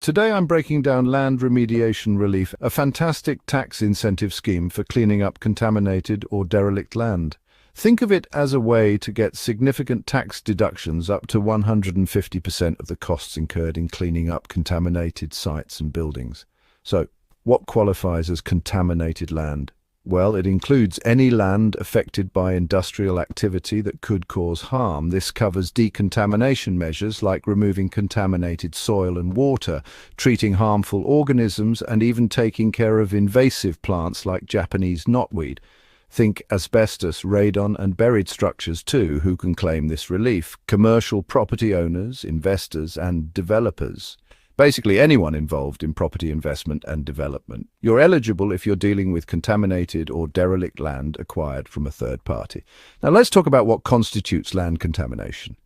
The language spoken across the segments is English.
Today I'm breaking down land remediation relief, a fantastic tax incentive scheme for cleaning up contaminated or derelict land. Think of it as a way to get significant tax deductions up to 150% of the costs incurred in cleaning up contaminated sites and buildings. So, what qualifies as contaminated land? Well, it includes any land affected by industrial activity that could cause harm. This covers decontamination measures like removing contaminated soil and water, treating harmful organisms, and even taking care of invasive plants like Japanese knotweed. Think asbestos, radon, and buried structures too, who can claim this relief. Commercial property owners, investors, and developers. Basically anyone involved in property investment and development. You're eligible if you're dealing with contaminated or derelict land acquired from a third party. Now let's talk about what constitutes land contamination.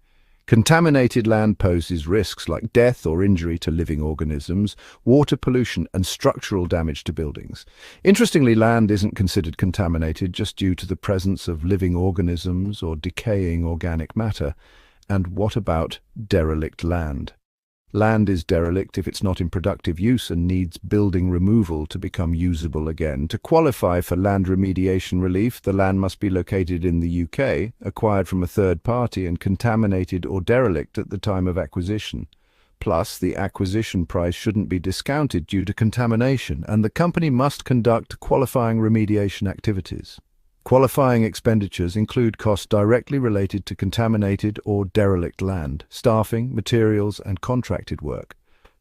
Contaminated land poses risks like death or injury to living organisms, water pollution, and structural damage to buildings. Interestingly, land isn't considered contaminated just due to the presence of living organisms or decaying organic matter. And what about derelict land? Land is derelict if it's not in productive use and needs building removal to become usable again. To qualify for land remediation relief, the land must be located in the UK, acquired from a third party, and contaminated or derelict at the time of acquisition. Plus, the acquisition price shouldn't be discounted due to contamination, and the company must conduct qualifying remediation activities. Qualifying expenditures include costs directly related to contaminated or derelict land, staffing, materials, and contracted work.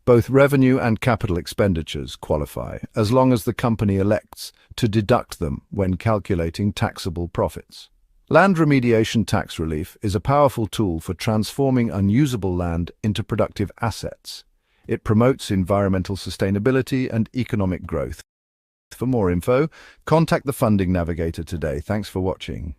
Both revenue and capital expenditures qualify, as long as the company elects to deduct them when calculating taxable profits. Land remediation tax relief is a powerful tool for transforming unusable land into productive assets. It promotes environmental sustainability and economic growth. For more info, contact the Funding Navigator today. Thanks for watching.